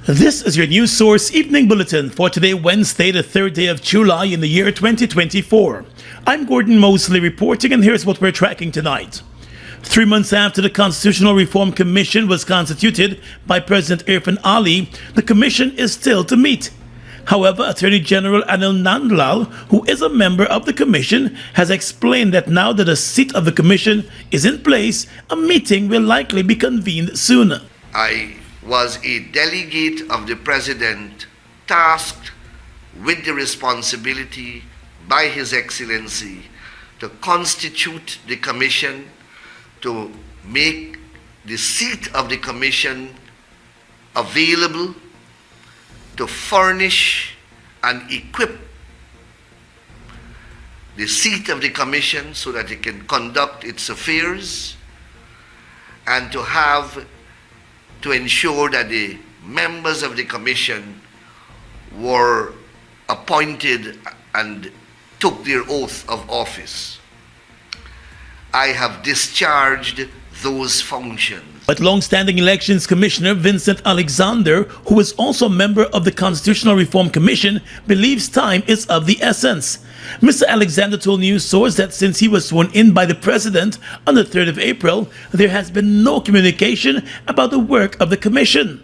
This is your news source evening bulletin for today, Wednesday, the 3rd day of July in the year 2024. I'm Gordon Mosley reporting, and here's what we're tracking tonight. 3 months after the Constitutional Reform Commission was constituted by President Irfan Ali, the commission is still to meet. However, Attorney General Anil Nandlal, who is a member of the commission, has explained that now that the seat of the commission is in place, a meeting will likely be convened soon. I was a delegate of the President tasked with the responsibility by His Excellency to constitute the Commission, to make the seat of the Commission available, to furnish and equip the seat of the Commission so that it can conduct its affairs, and to ensure that the members of the Commission were appointed and took their oath of office. I have discharged those functions. But long-standing Elections Commissioner Vincent Alexander, who is also a member of the Constitutional Reform Commission, believes time is of the essence. Mr. Alexander told News Source that since he was sworn in by the President on the 3rd of April, there has been no communication about the work of the Commission.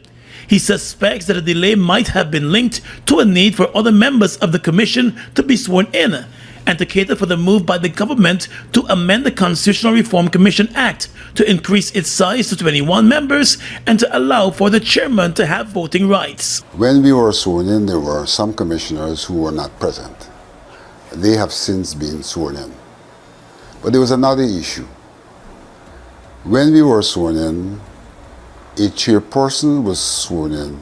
He suspects that a delay might have been linked to a need for other members of the Commission to be sworn in, and to cater for the move by the government to amend the Constitutional Reform Commission Act to increase its size to 21 members and to allow for the chairman to have voting rights. When we were sworn in, there were some commissioners who were not present. They have since been sworn in. But there was another issue. When we were sworn in, a chairperson was sworn in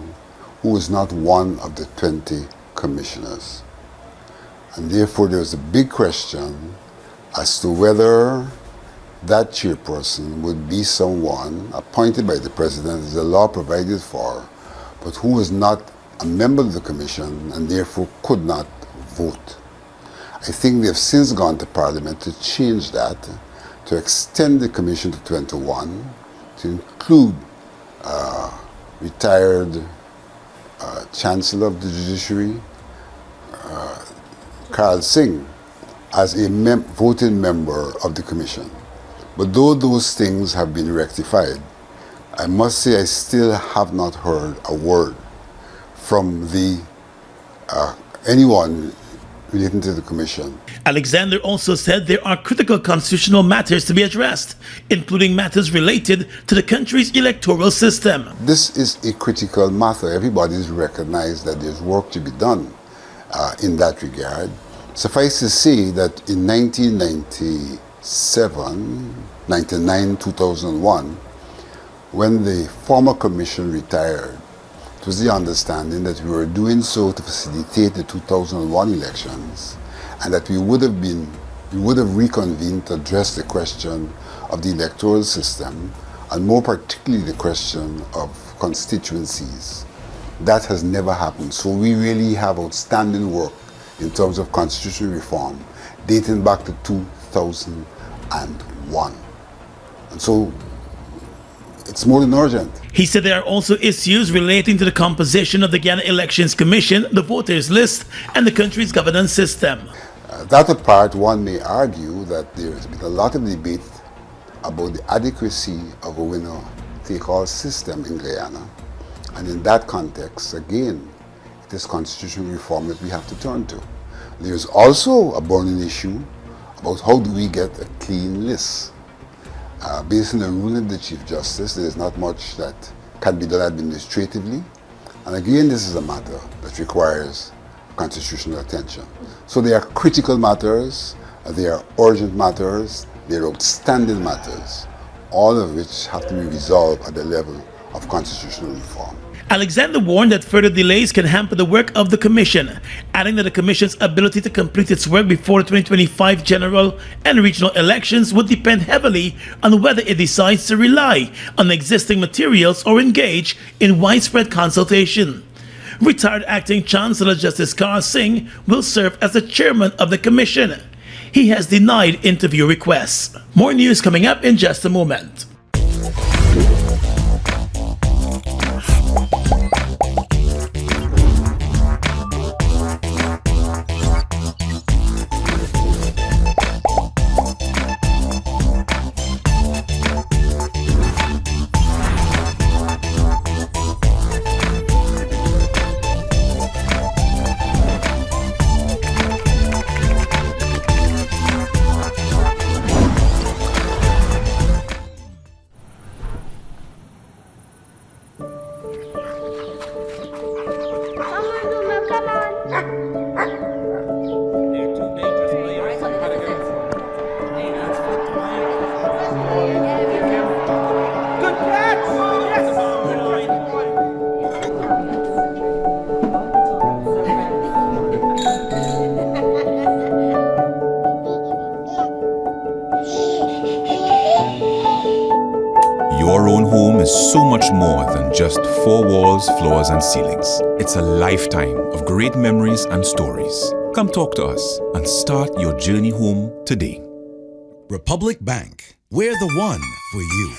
who was not one of the 20 commissioners. And therefore there was a big question as to whether that chairperson would be someone appointed by the President as the law provided for, but who was not a member of the Commission and therefore could not vote. I think they have since gone to Parliament to change that, to extend the Commission to 21, to include retired Chancellor of the Judiciary, Karl Singh, as a voting member of the Commission. But though those things have been rectified, I must say I still have not heard a word from anyone relating to the Commission. Alexander also said there are critical constitutional matters to be addressed, including matters related to the country's electoral system. This is a critical matter. Everybody's recognized that there's work to be done in that regard. Suffice to say that in 1997, 99, 2001, when the former commission retired, it was the understanding that we were doing so to facilitate the 2001 elections, and that we would have reconvened to address the question of the electoral system, and more particularly the question of constituencies. That has never happened. So we really have outstanding work in terms of constitutional reform dating back to 2001. And so it's more than urgent. He said there are also issues relating to the composition of the Guyana Elections Commission, the voters list, and the country's governance system. That apart, one may argue that there has been a lot of debate about the adequacy of a winner-take-all system in Guyana. And in that context, again, it is constitutional reform that we have to turn to. There is also a burning issue about how do we get a clean list. Based on the ruling of the Chief Justice, there is not much that can be done administratively. And again, this is a matter that requires constitutional attention. So there are critical matters, there are urgent matters, there are outstanding matters, all of which have to be resolved at the level of constitutional reform. Alexander warned that further delays can hamper the work of the Commission, adding that the Commission's ability to complete its work before the 2025 general and regional elections would depend heavily on whether it decides to rely on existing materials or engage in widespread consultation. Retired Acting Chancellor Justice Karl Singh will serve as the chairman of the Commission. He has denied interview requests. More news coming up in just a moment. Your own home is so much more than just four walls, floors, and ceilings. It's a lifetime of great memories and stories. Come talk to us and start your journey home today. Republic Bank, we're the one for you.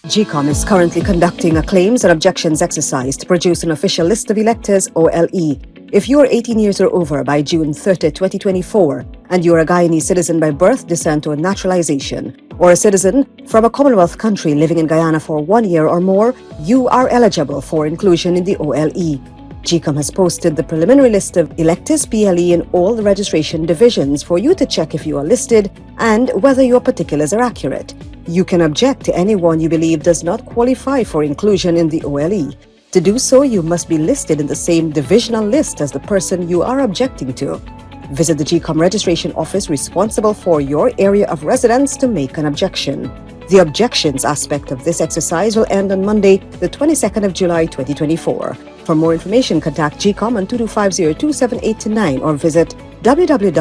GCOM is currently conducting a claims and objections exercise to produce an official list of electors, OLE. If you are 18 years or over by June 30, 2024, and you are a Guyanese citizen by birth, descent, or naturalization, or a citizen from a Commonwealth country living in Guyana for 1 year or more, you are eligible for inclusion in the OLE. GCOM has posted the preliminary list of electors PLE in all the registration divisions for you to check if you are listed and whether your particulars are accurate. You can object to anyone you believe does not qualify for inclusion in the OLE. To do so, you must be listed in the same divisional list as the person you are objecting to. Visit the GCOM registration office responsible for your area of residence to make an objection. The objections aspect of this exercise will end on Monday, the 22nd of July, 2024. For more information, contact GCOM on 225027829 or visit www.gcom.org.gy.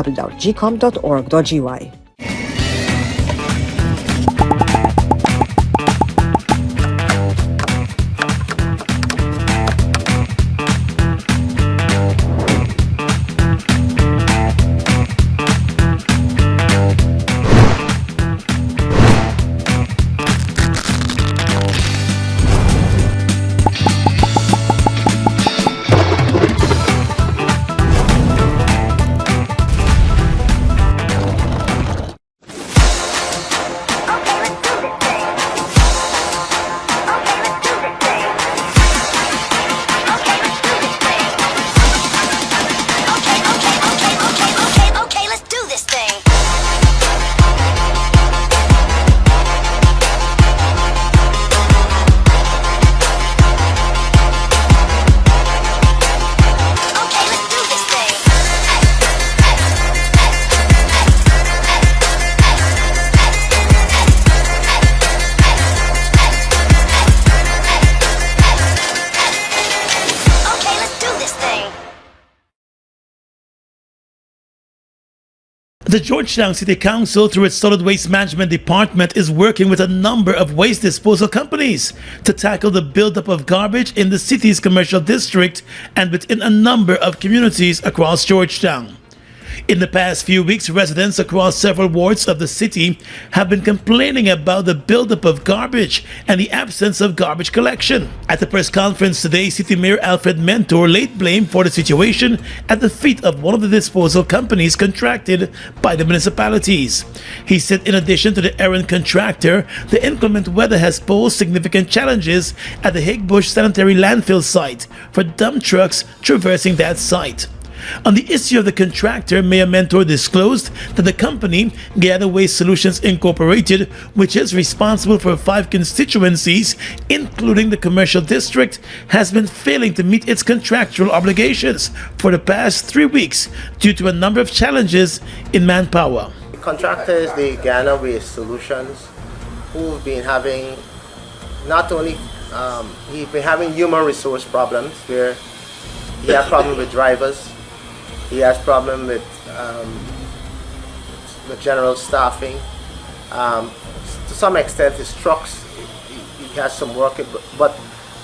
The Georgetown City Council, through its Solid Waste Management Department, is working with a number of waste disposal companies to tackle the buildup of garbage in the city's commercial district and within a number of communities across Georgetown. In the past few weeks, residents across several wards of the city have been complaining about the buildup of garbage and the absence of garbage collection. At the press conference today, City Mayor Alfred Mentor laid blame for the situation at the feet of one of the disposal companies contracted by the municipalities. He said in addition to the errant contractor, the inclement weather has posed significant challenges at the Higbush Sanitary Landfill site for dump trucks traversing that site. On the issue of the contractor, Mayor Mentor disclosed that the company, Guyana Waste Solutions Incorporated, which is responsible for 5 constituencies, including the commercial district, has been failing to meet its contractual obligations for the past 3 weeks due to a number of challenges in manpower. The contractor is the Guyana Waste Solutions, who've been having not only he's been having human resource problems where he has problems with drivers. He has problem with general staffing. To some extent, his trucks, he has some work, but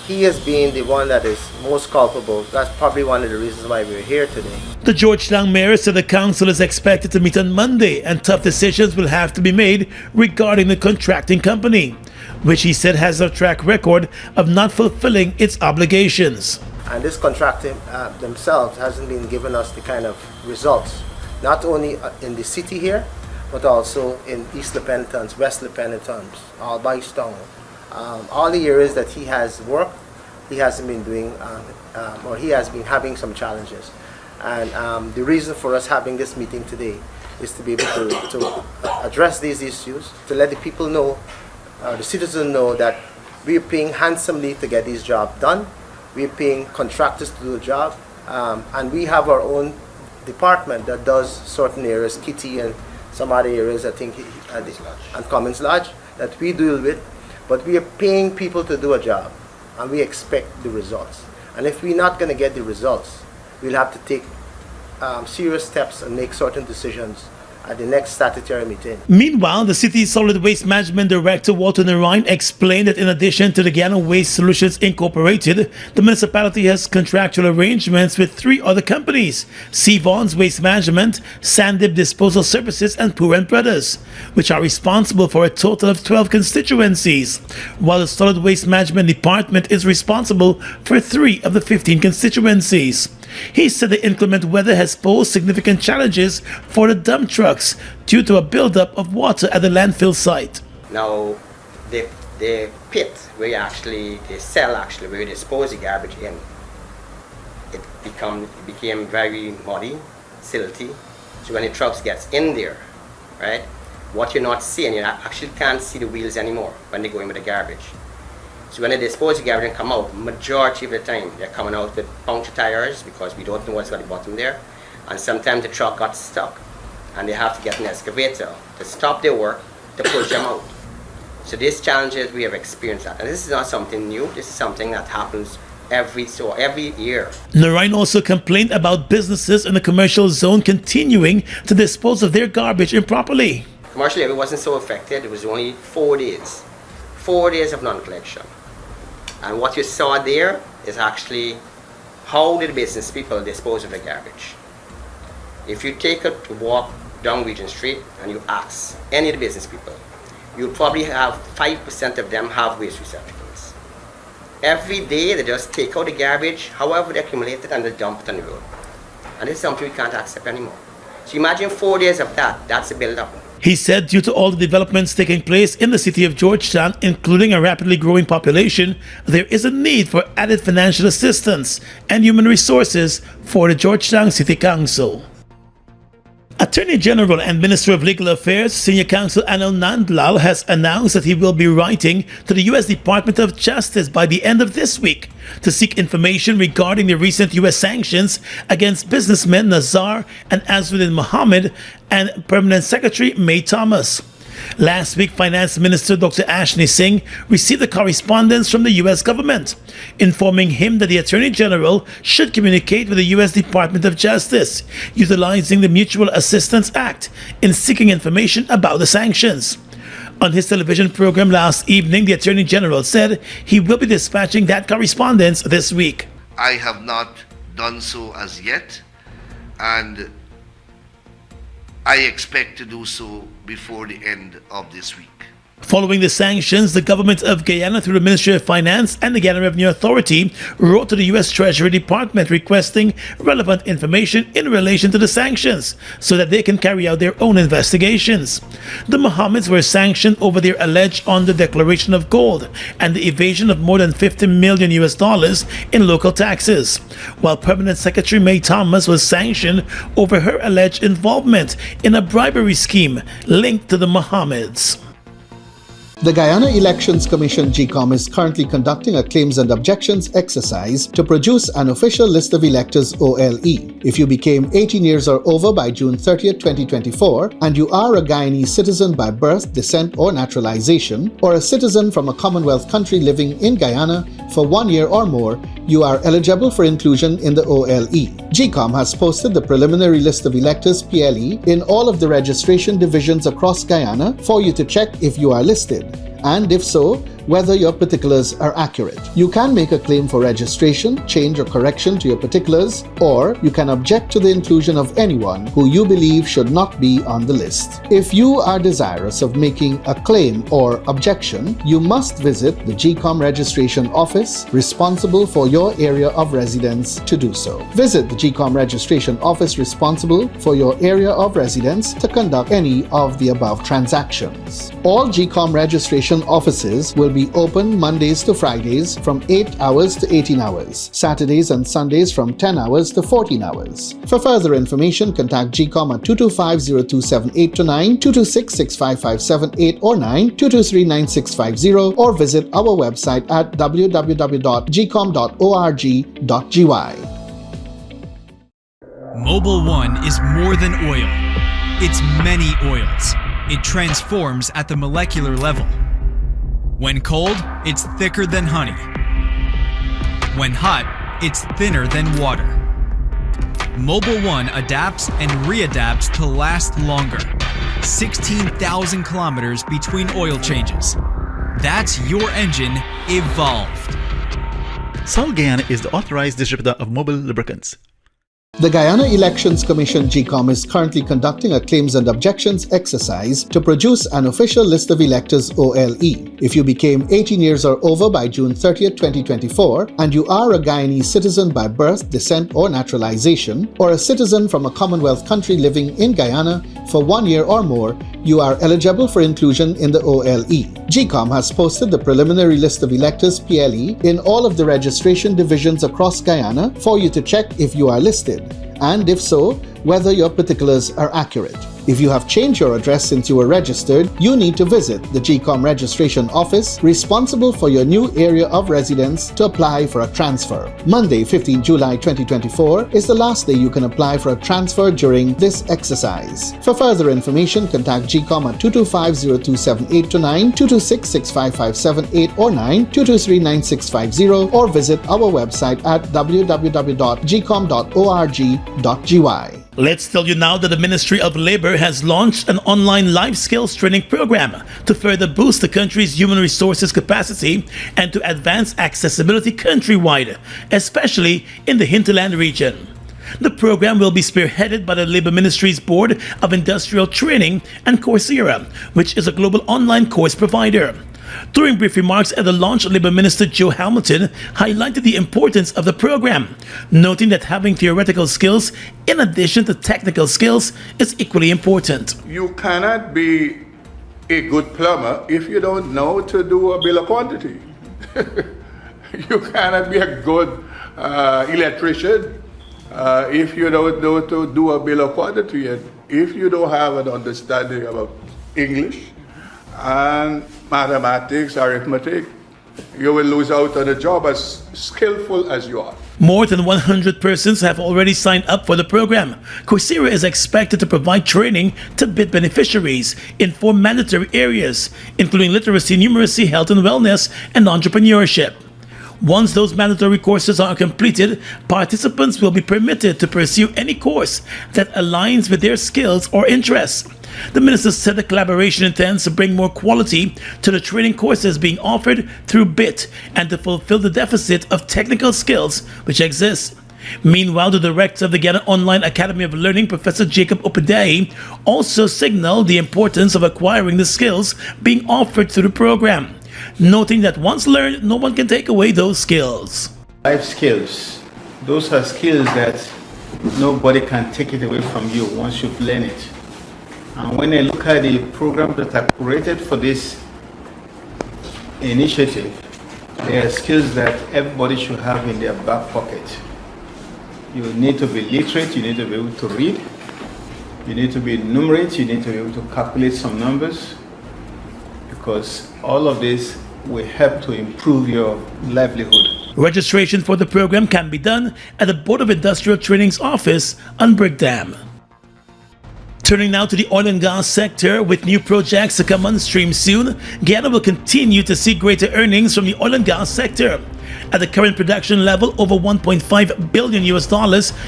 he has been the one that is most culpable. That's probably one of the reasons why we're here today. The Georgetown mayor said the council is expected to meet on Monday and tough decisions will have to be made regarding the contracting company, which he said has a track record of not fulfilling its obligations. And this contracting themselves hasn't been giving us the kind of results, not only in the city here, but also in East La Penitence, West La Penitence, Albaistown. All the areas that he has worked, he hasn't been doing, or he has been having some challenges. And the reason for us having this meeting today is to be able to address these issues, to let the people know, the citizens know that we are paying handsomely to get these jobs done. We're paying contractors to do the job, and we have our own department that does certain areas, Kitty and some other areas, I think, and Commons Lodge, that we deal with. But we are paying people to do a job, and we expect the results. And if we're not going to get the results, we'll have to take serious steps and make certain decisions at the next statutory meeting. Meanwhile, the city's Solid Waste Management Director, Walter Narine, explained that in addition to the Guyana Waste Solutions Incorporated, the municipality has contractual arrangements with 3 other companies, Seavon's Waste Management, Sandip Disposal Services, and Puren Brothers, which are responsible for a total of 12 constituencies, while the Solid Waste Management Department is responsible for 3 of the 15 constituencies. He said the inclement weather has posed significant challenges for the dump trucks due to a buildup of water at the landfill site. Now, the pit where they sell where you dispose the garbage in, it became very muddy, silty. So when the trucks gets in there, right, what you're not seeing, you actually can't see the wheels anymore when they go in with the garbage. So when they dispose the garbage and come out, majority of the time they're coming out with puncture tires because we don't know what's at the bottom there. And sometimes the truck got stuck and they have to get an excavator to stop their work to push them out. So these challenges we have experienced that. And this is not something new, this is something that happens every year. Narine also complained about businesses in the commercial zone continuing to dispose of their garbage improperly. Commercially, it wasn't so affected. It was only 4 days. 4 days of non-collection. And what you saw there is actually how did business people dispose of the garbage. If you take a walk down Regent Street and you ask any of the business people, you'll probably have 5% of them have waste receptacles. Every day they just take out the garbage, however they accumulate it, and they dump it on the road. And this is something we can't accept anymore. So imagine 4 days of that, that's a build-up. He said due to all the developments taking place in the city of Georgetown, including a rapidly growing population, there is a need for added financial assistance and human resources for the Georgetown City Council. Attorney General and Minister of Legal Affairs, Senior Counsel Anil Nandlal, has announced that he will be writing to the U.S. Department of Justice by the end of this week to seek information regarding the recent U.S. sanctions against businessmen Nazar and Azzuddin Mohammed and Permanent Secretary May Thomas. Last week, Finance Minister Dr. Ashley Singh received a correspondence from the U.S. government, informing him that the Attorney General should communicate with the U.S. Department of Justice, utilizing the Mutual Assistance Act in seeking information about the sanctions. On his television program last evening, the Attorney General said he will be dispatching that correspondence this week. I have not done so as yet, and I expect to do so before the end of this week. Following the sanctions, the government of Guyana, through the Ministry of Finance and the Guyana Revenue Authority, wrote to the U.S. Treasury Department requesting relevant information in relation to the sanctions so that they can carry out their own investigations. The Mohammeds were sanctioned over their alleged under-declaration of gold and the evasion of more than $50 million in local taxes, while Permanent Secretary May Thomas was sanctioned over her alleged involvement in a bribery scheme linked to the Mohammeds. The Guyana Elections Commission GCOM is currently conducting a claims and objections exercise to produce an official list of electors OLE. If you became 18 years or over by June 30th, 2024, and you are a Guyanese citizen by birth, descent, or naturalization, or a citizen from a Commonwealth country living in Guyana for 1 year or more, you are eligible for inclusion in the OLE. GCOM has posted the preliminary list of electors PLE in all of the registration divisions across Guyana for you to check if you are listed, and if so, whether your particulars are accurate. You can make a claim for registration, change or correction to your particulars, or you can object to the inclusion of anyone who you believe should not be on the list. If you are desirous of making a claim or objection, you must visit the GCOM registration office responsible for your area of residence to do so. Visit the GCOM registration office responsible for your area of residence to conduct any of the above transactions. All GCOM registration offices will be open Mondays to Fridays from 8 hours to 18 hours, Saturdays and Sundays from 10 hours to 14 hours. For further information, contact GCOM at 225-027829, 226-65578 or 9, 223-9650, or visit our website at www.gcom.org.gy. Mobil 1 is more than oil. It's many oils. It transforms at the molecular level. When cold, it's thicker than honey. When hot, it's thinner than water. Mobil 1 adapts and readapts to last longer 16,000 kilometers between oil changes. That's your engine evolved. Sol Guyana is the authorized distributor of mobile lubricants. The Guyana Elections Commission GCOM is currently conducting a claims and objections exercise to produce an official list of electors OLE. If you became 18 years or over by June 30th, 2024, and you are a Guyanese citizen by birth, descent, or naturalization, or a citizen from a Commonwealth country living in Guyana for 1 year or more, you are eligible for inclusion in the OLE. GCOM has posted the preliminary list of electors PLE in all of the registration divisions across Guyana for you to check if you are listed, and if so, whether your particulars are accurate. If you have changed your address since you were registered, you need to visit the GCOM registration office responsible for your new area of residence to apply for a transfer. Monday, 15 July 2024 is the last day you can apply for a transfer during this exercise. For further information, contact GCOM at 225-027829, 226-65578 or 9, 223-9650, or visit our website at www.gcom.org.gy. Let's tell you now that the Ministry of Labor has launched an online life skills training program to further boost the country's human resources capacity and to advance accessibility countrywide, especially in the hinterland region. The program will be spearheaded by the Labor Ministry's Board of Industrial Training and Coursera, which is a global online course provider. During brief remarks at the launch, Labour Minister Joe Hamilton highlighted the importance of the program, noting that having theoretical skills in addition to technical skills is equally important. You cannot be a good plumber if you don't know to do a bill of quantity. You cannot be a good electrician if you don't know to do a bill of quantity, and if you don't have an understanding about English and mathematics, arithmetic, you will lose out on a job as skillful as you are. More than 100 persons have already signed up for the program. Coursera is expected to provide training to BIT beneficiaries in 4 mandatory areas, including literacy, numeracy, health and wellness, and entrepreneurship. Once those mandatory courses are completed, participants will be permitted to pursue any course that aligns with their skills or interests. The minister said the collaboration intends to bring more quality to the training courses being offered through BIT and to fulfill the deficit of technical skills which exists. Meanwhile, the director of the Guyana Online Academy of Learning, Professor Jacob Opedei, also signaled the importance of acquiring the skills being offered through the program, noting that once learned, no one can take away those skills. Life skills, those are skills that nobody can take it away from you once you've learned it. And when I look at the program that are created for this initiative, there are skills that everybody should have in their back pocket. You need to be literate, you need to be able to read, you need to be numerate, you need to be able to calculate some numbers, because all of this will help to improve your livelihood. Registration for the program can be done at the Board of Industrial Training's office on Brick Dam. Turning now to the oil and gas sector, with new projects to come on stream soon, Guyana will continue to see greater earnings from the oil and gas sector. At the current production level, over $1.5 billion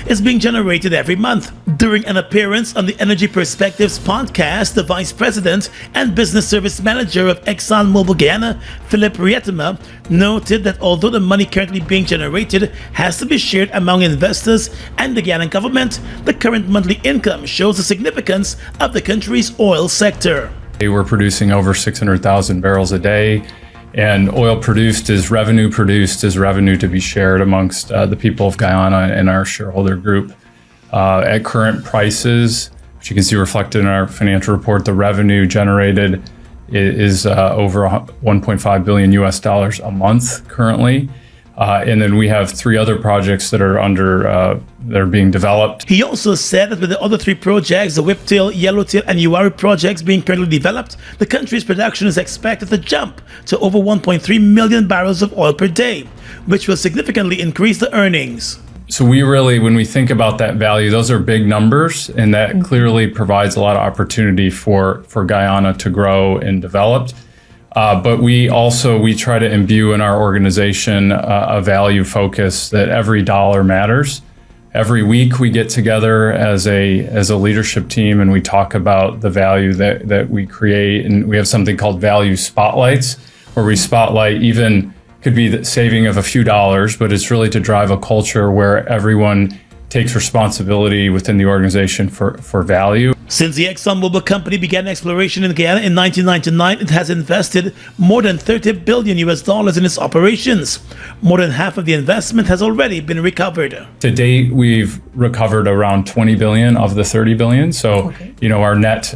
is being generated every month. During an appearance on the Energy Perspectives podcast, the Vice President and Business Service Manager of ExxonMobil Guyana, Philip Rietema, noted that although the money currently being generated has to be shared among investors and the Guianan government, the current monthly income shows the significance of the country's oil sector. We're producing over 600,000 barrels a day. And oil produced is revenue to be shared amongst the people of Guyana and our shareholder group. At current prices, which you can see reflected in our financial report, the revenue generated is over $1.5 billion a month currently. And then we have 3 other projects that are that are being developed. He also said that with the other 3 projects, the Whiptail, Yellowtail, and Uwari projects being currently developed, the country's production is expected to jump to over 1.3 million barrels of oil per day, which will significantly increase the earnings. So we really, when we think about that value, those are big numbers, and that clearly provides a lot of opportunity for Guyana to grow and develop. But we try to imbue in our organization a value focus that every dollar matters. Every week we get together as a leadership team and we talk about the value that we create, and we have something called value spotlights, where we spotlight, even could be the saving of a few dollars, but it's really to drive a culture where everyone takes responsibility within the organization for value. Since the ExxonMobil company began exploration in Guyana in 1999, it has invested more than $30 billion in its operations. More than half of the investment has already been recovered. To date, we've recovered around 20 billion of the 30 billion. So, our net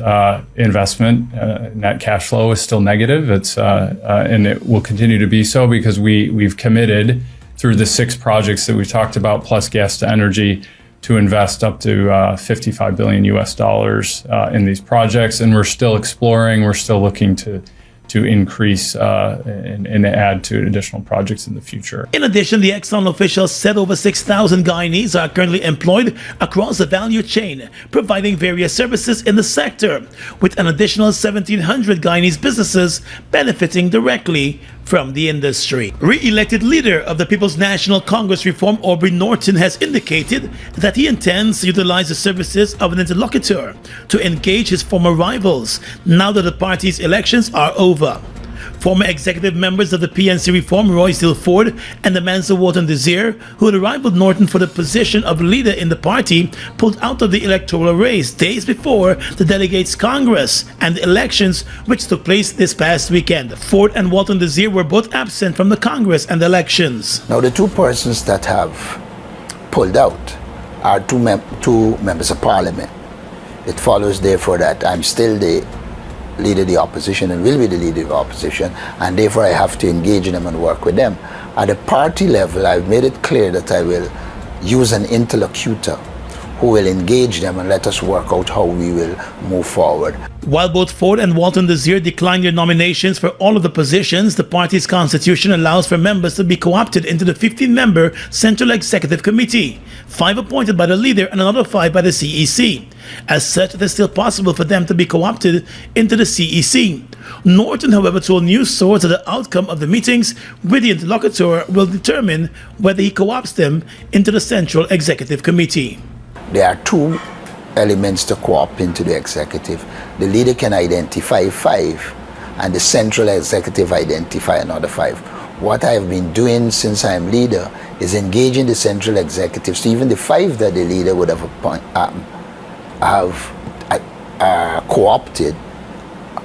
investment, net cash flow is still negative. It's and it will continue to be so because we've committed through the 6 projects that we've talked about, plus gas to energy, to invest up to $55 billion in these projects, and we're still exploring. We're still looking to increase and add to additional projects in the future. In addition, the Exxon officials said over 6,000 Guyanese are currently employed across the value chain, providing various services in the sector, with an additional 1,700 Guyanese businesses benefiting directly from the industry. Re-elected leader of the People's National Congress Reform, Aubrey Norton, has indicated that he intends to utilize the services of an interlocutor to engage his former rivals now that the party's elections are over. Former executive members of the PNC Reform, Royce Ford and Amansa Wharton Desir, who had rivaled Norton for the position of leader in the party, pulled out of the electoral race days before the Delegates Congress and the elections which took place this past weekend. Ford and Wharton Desir were both absent from the Congress and elections. Now, the 2 persons that have pulled out are two members of parliament. It follows, therefore, that I'm still the leader of the opposition and will be the leader of the opposition, and therefore I have to engage them and work with them. At the party level, I've made it clear that I will use an interlocutor who will engage them and let us work out how we will move forward. While both Ford and Wharton Desir declined their nominations for all of the positions, the party's constitution allows for members to be co-opted into the 15-member Central Executive Committee, 5 appointed by the leader and another 5 by the CEC. As such, it is still possible for them to be co-opted into the CEC. Norton, however, told news source that the outcome of the meetings with the interlocutor will determine whether he co-opts them into the Central Executive Committee. There are 2 elements to co-opt into the executive. The leader can identify 5 and the central executive identify another 5. What I have been doing since I am leader is engaging the central executive. So even the 5 that the leader would have co-opted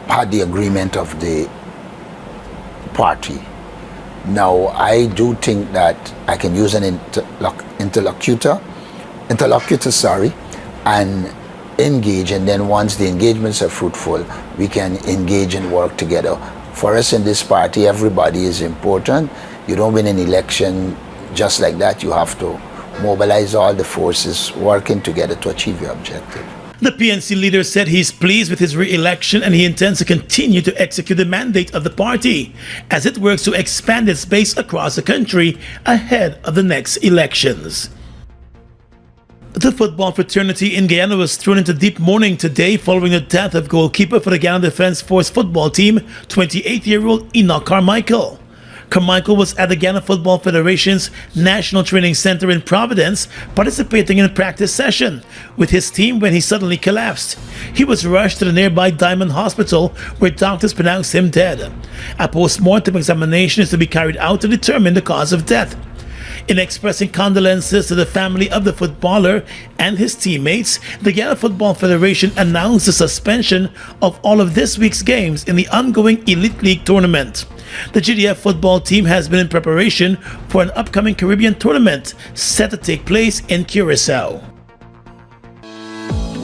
had the agreement of the party. Now, I do think that I can use an interlocutor, and engage, and then once the engagements are fruitful, we can engage and work together. For us in this party, everybody is important. You don't win an election just like that. You have to mobilize all the forces working together to achieve your objective. The PNC leader said he's pleased with his re-election and he intends to continue to execute the mandate of the party as it works to expand its base across the country ahead of the next elections. The football fraternity in Guyana was thrown into deep mourning today following the death of goalkeeper for the Guyana Defence Force football team, 28-year-old Enoch Carmichael. Carmichael was at the Guyana Football Federation's National Training Center in Providence, participating in a practice session with his team when he suddenly collapsed. He was rushed to the nearby Diamond Hospital, where doctors pronounced him dead. A post-mortem examination is to be carried out to determine the cause of death. In expressing condolences to the family of the footballer and his teammates, the Guyana Football Federation announced the suspension of all of this week's games in the ongoing Elite League tournament. The GDF football team has been in preparation for an upcoming Caribbean tournament set to take place in Curacao.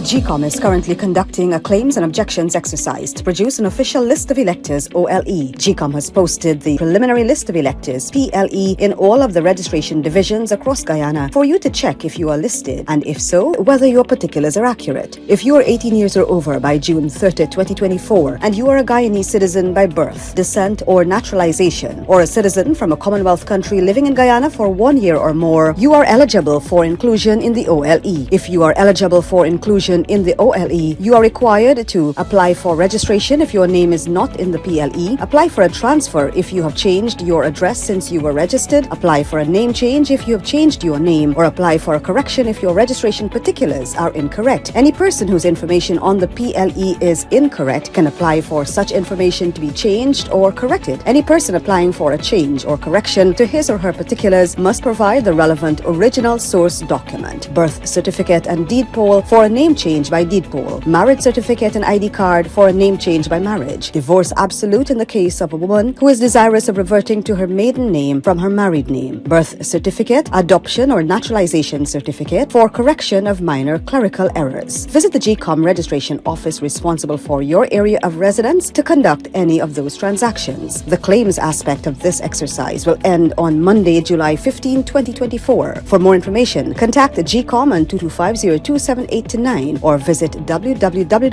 GCOM is currently conducting a claims and objections exercise to produce an official list of electors, OLE. GCOM has posted the preliminary list of electors, PLE, in all of the registration divisions across Guyana for you to check if you are listed, and if so, whether your particulars are accurate. If you are 18 years or over by June 30, 2024, and you are a Guyanese citizen by birth, descent, or naturalization, or a citizen from a Commonwealth country living in Guyana for 1 year or more, you are eligible for inclusion in the OLE. If you are eligible for inclusion inclusion in the OLE, you are required to apply for registration if your name is not in the PLE, apply for a transfer if you have changed your address since you were registered, apply for a name change if you have changed your name, or apply for a correction if your registration particulars are incorrect. Any person whose information on the PLE is incorrect can apply for such information to be changed or corrected. Any person applying for a change or correction to his or her particulars must provide the relevant original source document, birth certificate and deed poll for a name change by deed poll, marriage certificate and ID card for a name change by marriage, divorce absolute in the case of a woman who is desirous of reverting to her maiden name from her married name, birth certificate, adoption or naturalization certificate for correction of minor clerical errors. Visit the GCOM registration office responsible for your area of residence to conduct any of those transactions. The claims aspect of this exercise will end on Monday, July 15, 2024. For more information, contact the GCOM on 225-0278-9 or visit www.gcom.org.gy.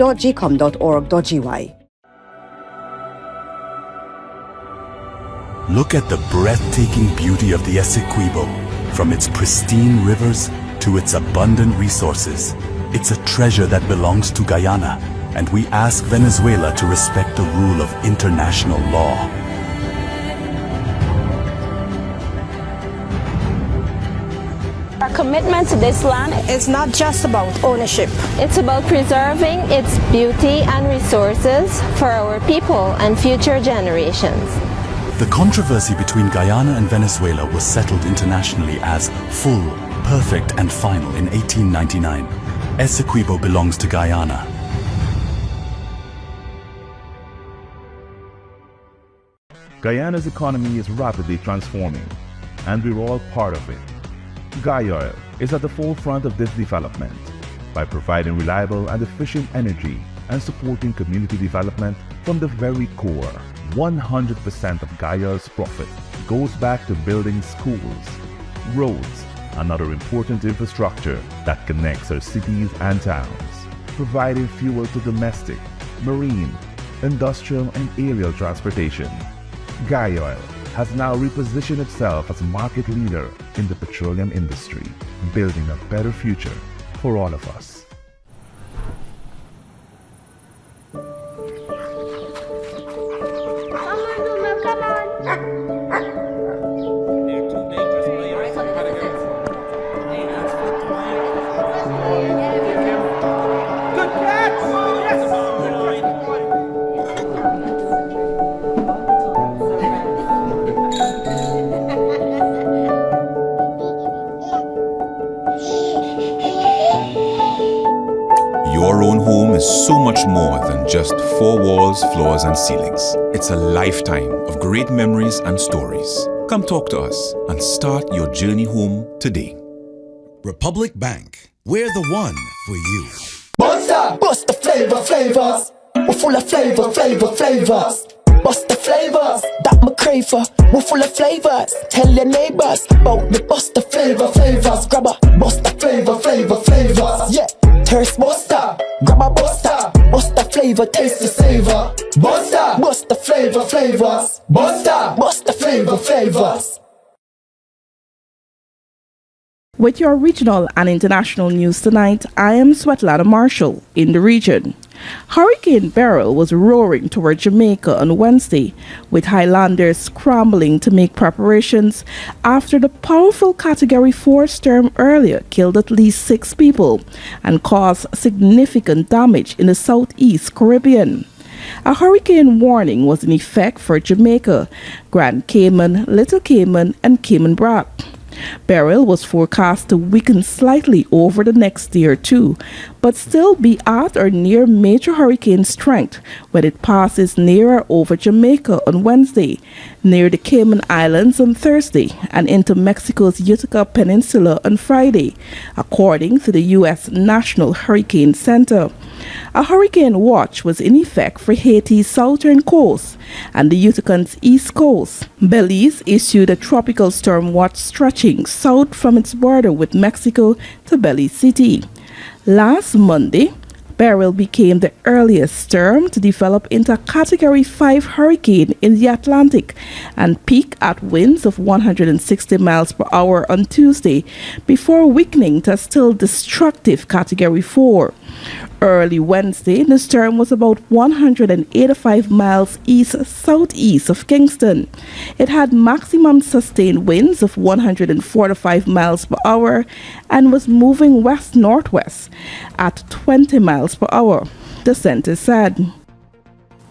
Look at the breathtaking beauty of the Essequibo. From its pristine rivers to its abundant resources, it's a treasure that belongs to Guyana, and we ask Venezuela to respect the rule of international law. Our commitment to this land is not just about ownership. It's about preserving its beauty and resources for our people and future generations. The controversy between Guyana and Venezuela was settled internationally as full, perfect, and final in 1899. Essequibo belongs to Guyana. Guyana's economy is rapidly transforming, and we're all part of it. Oil is at the forefront of this development by providing reliable and efficient energy and supporting community development from the very core. 100% of Oil's profit goes back to building schools, roads, and other important infrastructure that connects our cities and towns, providing fuel to domestic, marine, industrial, and aerial transportation. Oil has now repositioned itself as a market leader in the petroleum industry, building a better future for all of us. Your own home is so much more than just four walls, floors, and ceilings. It's a lifetime of great memories and stories. Come talk to us and start your journey home today. Republic Bank, we're the one for you. Bust the flavors. We're full of flavors. Bust the flavors, that me crave for. We're full of flavors. Tell your neighbors about me. Bust the flavors. Grab a bust the flavors. Yeah, thirst buster. Grab a buster. Bust the flavor, taste the savor. Bust the flavors. Bust the flavors. With your regional and international news tonight, I am Svetlana Marshall in the region. Hurricane Beryl was roaring toward Jamaica on Wednesday, with Highlanders scrambling to make preparations after the powerful Category 4 storm earlier killed at least 6 people and caused significant damage in the southeast Caribbean. A hurricane warning was in effect for Jamaica, Grand Cayman, Little Cayman, and Cayman Brac. Beryl was forecast to weaken slightly over the next day or two, but still be at or near major hurricane strength when it passes nearer over Jamaica on Wednesday, near the Cayman Islands on Thursday, and into Mexico's Yucatan Peninsula on Friday, according to the U.S. National Hurricane Center. A hurricane watch was in effect for Haiti's southern coast and the Yucatan's east coast. Belize issued a tropical storm watch stretching south from its border with Mexico to Belize City. Last Monday, Beryl became the earliest storm to develop into a Category 5 hurricane in the Atlantic and peaked at winds of 160 miles per hour on Tuesday before weakening to a still destructive Category 4. Early Wednesday, the storm was about 185 miles east-southeast of Kingston. It had maximum sustained winds of 145 miles per hour and was moving west-northwest at 20 miles per hour, the center said.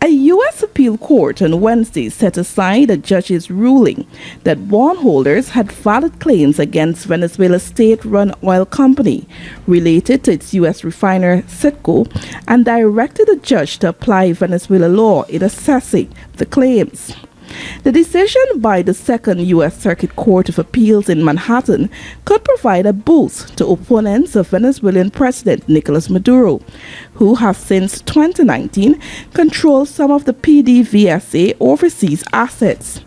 A U.S. appeal court on Wednesday set aside a judge's ruling that bondholders had valid claims against Venezuela's state-run oil company related to its U.S. refiner Citgo and directed the judge to apply Venezuela law in assessing the claims. The decision by the Second U.S. Circuit Court of Appeals in Manhattan could provide a boost to opponents of Venezuelan President Nicolas Maduro, who have since 2019 controlled some of the PDVSA overseas assets.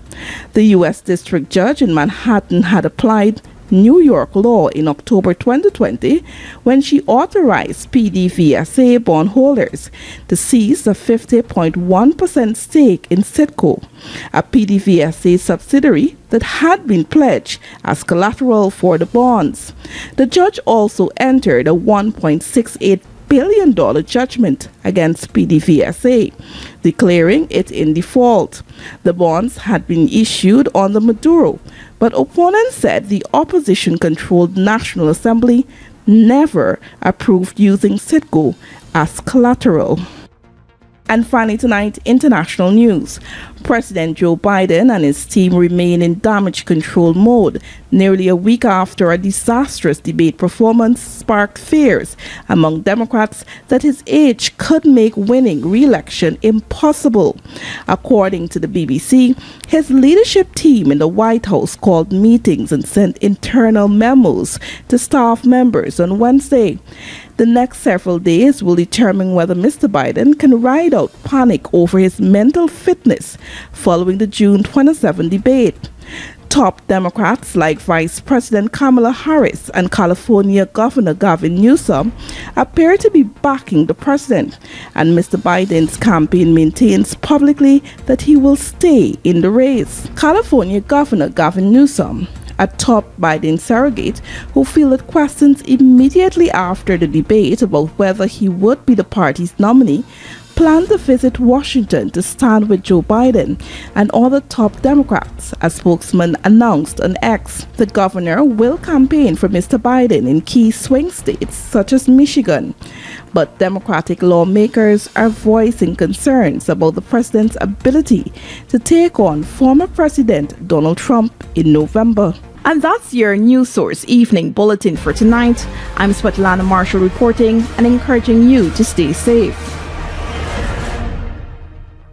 The U.S. District Judge in Manhattan had applied New York law in October 2020 when she authorized PDVSA bondholders to seize a 50.1% stake in Citgo, a PDVSA subsidiary that had been pledged as collateral for the bonds. The judge also entered a $1.68 billion judgment against PDVSA, declaring it in default. The bonds had been issued under Maduro, but opponents said the opposition-controlled National Assembly never approved using Citgo as collateral. And finally tonight, international news. President Joe Biden and his team remain in damage control mode nearly a week after a disastrous debate performance sparked fears among Democrats that his age could make winning re-election impossible. According to the BBC, his leadership team in the White House called meetings and sent internal memos to staff members on Wednesday. The next several days will determine whether Mr. Biden can ride out panic over his mental fitness following the June 27 debate. Top Democrats like Vice President Kamala Harris and California Governor Gavin Newsom appear to be backing the president, and Mr. Biden's campaign maintains publicly that he will stay in the race. California Governor Gavin Newsom, a top Biden surrogate who fielded questions immediately after the debate about whether he would be the party's nominee, planned to visit Washington to stand with Joe Biden and other top Democrats, a spokesman announced on X. The governor will campaign for Mr. Biden in key swing states such as Michigan, but Democratic lawmakers are voicing concerns about the president's ability to take on former President Donald Trump in November. And that's your News Source Evening Bulletin for tonight. I'm Svetlana Marshall reporting and encouraging you to stay safe.